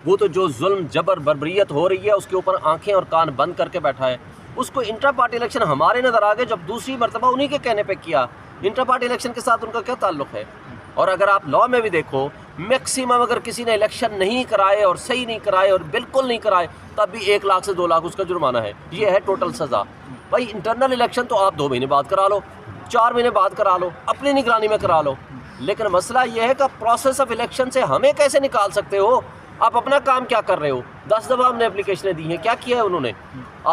وہ تو جو ظلم جبر بربریت ہو رہی ہے اس کے اوپر آنکھیں اور کان بند کر کے بیٹھا ہے. اس کو انٹرا پارٹی الیکشن ہمارے نظر آ گئے جب دوسری مرتبہ انہی کے کہنے پہ کیا. انٹرا پارٹی الیکشن کے ساتھ ان کا کیا تعلق ہے؟ اور اگر آپ لاء میں بھی دیکھو میکسیمم اگر کسی نے الیکشن نہیں کرائے اور صحیح نہیں کرائے اور بالکل نہیں کرائے تب بھی 1 لاکھ سے 2 لاکھ اس کا جرمانہ ہے. یہ ہے ٹوٹل سزا. بھائی انٹرنل الیکشن تو آپ 2 مہینے بعد کرا لو، 4 مہینے بعد کرا لو، اپنی نگرانی میں کرا لو، لیکن مسئلہ یہ ہے کہ پروسیس آف الیکشن سے ہمیں کیسے نکال سکتے ہو؟ آپ اپنا کام کیا کر رہے ہو؟ 10 دفعہ ہم نے اپلیکیشنیں دی ہیں، کیا کیا ہے انہوں نے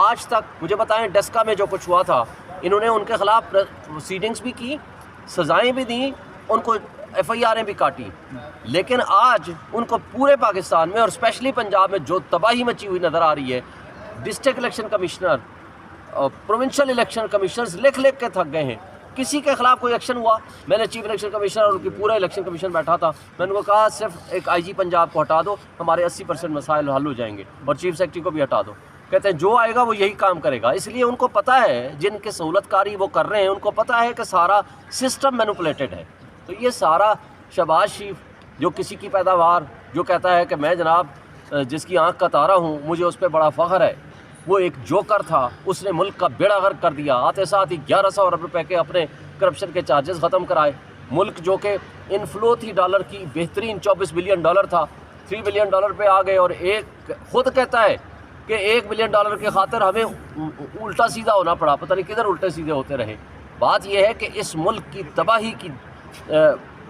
آج تک؟ مجھے بتائیں ڈسکا میں جو کچھ ہوا تھا، انہوں نے ان کے خلاف پروسیڈنگز بھی کی، سزائیں بھی دیں، ان کو ایف آئی آریں بھی کاٹی، لیکن آج ان کو پورے پاکستان میں اور اسپیشلی پنجاب میں جو تباہی مچی ہوئی نظر آ رہی ہے، district election commissioner, provincial election commissioners لکھ کے تھک گئے ہیں. کسی کے خلاف کوئی ایکشن ہوا؟ میں نے چیف الیکشن کمشنر اور ان کی پورا الیکشن کمیشن بیٹھا تھا، میں نے ان کو کہا صرف ایک آئی جی پنجاب کو ہٹا دو، ہمارے 80% مسائل حل ہو جائیں گے، اور چیف سیکرٹری کو بھی ہٹا دو. کہتے ہیں جو آئے گا وہ یہی کام کرے گا. اس لیے ان کو پتہ ہے، جن کی سہولت کاری وہ کر رہے ہیں ان کو پتہ ہے کہ سارا سسٹم مینوپولیٹڈ ہے. تو یہ سارا شہباز شریف جو کسی کی پیداوار، جو کہتا ہے کہ میں جناب جس کی آنکھ کا تارا ہوں، مجھے اس پہ بڑا فخر ہے، وہ ایک جوکر تھا، اس نے ملک کا بیڑا غرق کر دیا. آتے ساتھ ہی 1100 ارب روپے کے اپنے کرپشن کے چارجز ختم کرائے. ملک جو کہ انفلو تھی ڈالر کی بہترین $24 بلین تھا، $3 بلین پہ آ گئے، اور ایک خود کہتا ہے کہ $1 بلین کی خاطر ہمیں الٹا سیدھا ہونا پڑا، پتہ نہیں کدھر الٹے سیدھے ہوتے رہے. بات یہ ہے کہ اس ملک کی تباہی کی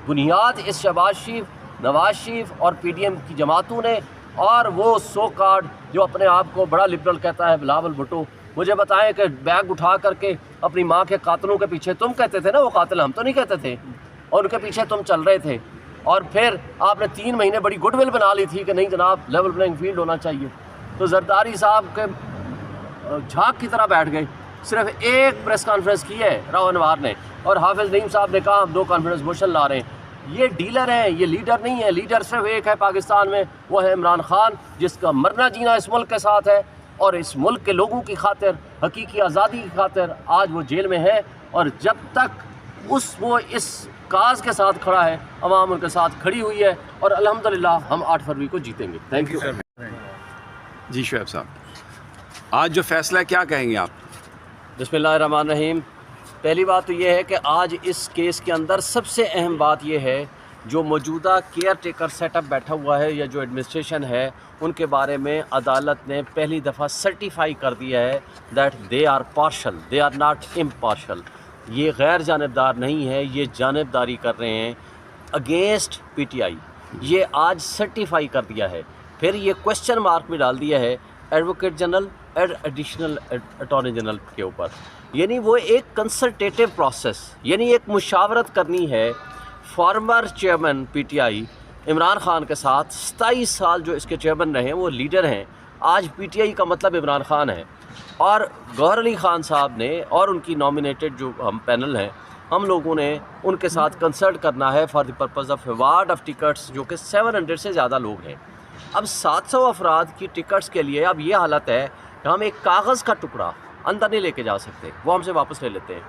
بنیاد اس شہباز شریف، نواز شریف اور پی ڈی ایم کی جماعتوں نے، اور وہ سو کارڈ جو اپنے آپ کو بڑا لبرل کہتا ہے بلاول بھٹو. مجھے بتائیں کہ بیگ اٹھا کر کے اپنی ماں کے قاتلوں کے پیچھے، تم کہتے تھے نا وہ قاتل، ہم تو نہیں کہتے تھے، اور ان کے پیچھے تم چل رہے تھے، اور پھر آپ نے 3 مہینے بڑی گڈ ول بنا لی تھی کہ نہیں جناب لیول پلینگ فیلڈ ہونا چاہیے. تو زرداری صاحب کے جھاگ کی طرح بیٹھ گئے. صرف ایک پریس کانفرنس کی ہے راؤ انوار نے، اور حافظ نعیم صاحب نے کہا ہم 2 کانفرنس موشن لا رہے ہیں. یہ ڈیلر ہیں، یہ لیڈر نہیں ہے. لیڈر صرف ایک ہے پاکستان میں، وہ ہے عمران خان، جس کا مرنا جینا اس ملک کے ساتھ ہے، اور اس ملک کے لوگوں کی خاطر، حقیقی آزادی کی خاطر آج وہ جیل میں ہے. اور جب تک وہ اس کاز کے ساتھ کھڑا ہے، عوام ان کے ساتھ کھڑی ہوئی ہے، اور الحمدللہ ہم 8 فروری کو جیتیں گے. Thank you. جی شعیب صاحب، آج جو فیصلہ ہے کیا کہیں گے آپ؟ بسم اللہ الرحمن الرحیم. پہلی بات تو یہ ہے کہ آج اس کیس کے اندر سب سے اہم بات یہ ہے، جو موجودہ کیئر ٹیکر سیٹ اپ بیٹھا ہوا ہے یا جو ایڈمنسٹریشن ہے، ان کے بارے میں عدالت نے پہلی دفعہ سرٹیفائی کر دیا ہے that they are partial, they are not impartial. یہ غیر جانبدار نہیں ہے، یہ جانبداری کر رہے ہیں اگینسٹ پی ٹی آئی. یہ آج سرٹیفائی کر دیا ہے. پھر یہ کوشچن مارک بھی ڈال دیا ہے ایڈوکیٹ جنرل اور ایڈیشنل اٹارنی جنرل کے اوپر. یعنی وہ ایک کنسلٹیٹیو پروسیس، یعنی ایک مشاورت کرنی ہے former chairman P T I Imran Khan کے ساتھ. 27 سال جو اس کے چیئرمین رہے ہیں، وہ لیڈر ہیں. آج پی ٹی آئی کا مطلب عمران خان ہے، اور گوہر علی خان صاحب نے اور ان کی نامینیٹڈ جو ہم پینل ہیں، ہم لوگوں نے ان کے ساتھ کنسلٹ کرنا ہے for the purpose of award of tickets, جو کہ 700 سے زیادہ لوگ ہیں. اب 700 افراد کی ٹکٹس کے لیے اب یہ حالت ہے کہ ہم ایک کاغذ کا ٹکڑا اندر نہیں لے کے جا سکتے، وہ ہم سے واپس لے لیتے ہیں.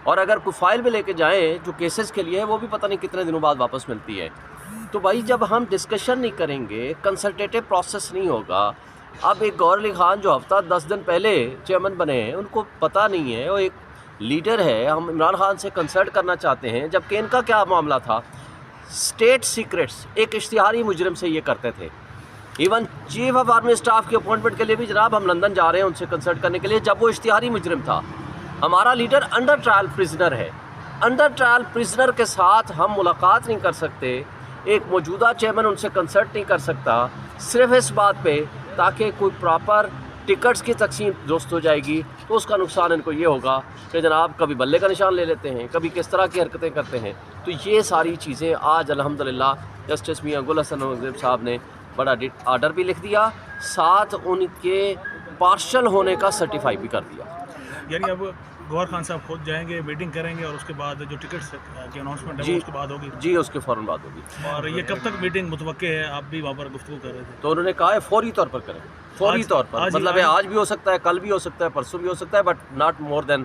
اور اگر کوئی فائل بھی لے کے جائیں جو کیسز کے لیے ہے، وہ بھی پتہ نہیں کتنے دنوں بعد واپس ملتی ہے. تو بھائی جب ہم ڈسکشن نہیں کریں گے، کنسلٹیٹیو پروسیس نہیں ہوگا. اب ایک گوہر علی خان جو ہفتہ 10 دن پہلے چیئرمین بنے ہیں، ان کو پتہ نہیں ہے، وہ ایک لیڈر ہے. ہم عمران خان سے کنسلٹ کرنا چاہتے ہیں، جبکہ ان کا کیا معاملہ تھا، اسٹیٹ سیکرٹس ایک اشتہاری مجرم سے یہ کرتے تھے. Even chief of army staff کی اپوائنٹمنٹ کے لیے بھی جناب ہم لندن جا رہے ہیں ان سے کنسلٹ کرنے کے لیے، جب وہ اشتہاری مجرم تھا. ہمارا لیڈر انڈر ٹرائل پرزنر ہے. انڈر ٹرائل پرزنر کے ساتھ ہم ملاقات نہیں کر سکتے. ایک موجودہ چیئرمین ان سے کنسلٹ نہیں کر سکتا، صرف اس بات پہ تاکہ کوئی پراپر ٹکٹس کی تقسیم درست ہو جائے گی. تو اس کا نقصان ان کو یہ ہوگا کہ جناب کبھی بلے کا نشان لے لیتے ہیں، کبھی کس طرح کی حرکتیں کرتے ہیں. تو یہ ساری چیزیں آج الحمدللہ جسٹس میاں گل حسن صاحب نے بڑا آرڈر بھی لکھ دیا، ساتھ ان کے پارشل ہونے کا سرٹیفائی بھی کر دیا. یعنی اب گوہر خان صاحب خود جائیں گے، میٹنگ کریں گے، اور اس کے بعد جو ٹکٹس کی اناؤنسمنٹ ہے وہ اس کے بعد ہوگی؟ جی اس کے فوراً بعد ہوگی. اور یہ کب تک میٹنگ متوقع ہے؟ آپ بھی وہاں پر گفتگو کر رہے تھے. تو انہوں نے کہا ہے فوری طور پر کریں، فوری طور پر. مطلب ہے آج بھی ہو سکتا ہے، کل بھی ہو سکتا ہے، پرسوں بھی ہو سکتا ہے، بٹ ناٹ مور دین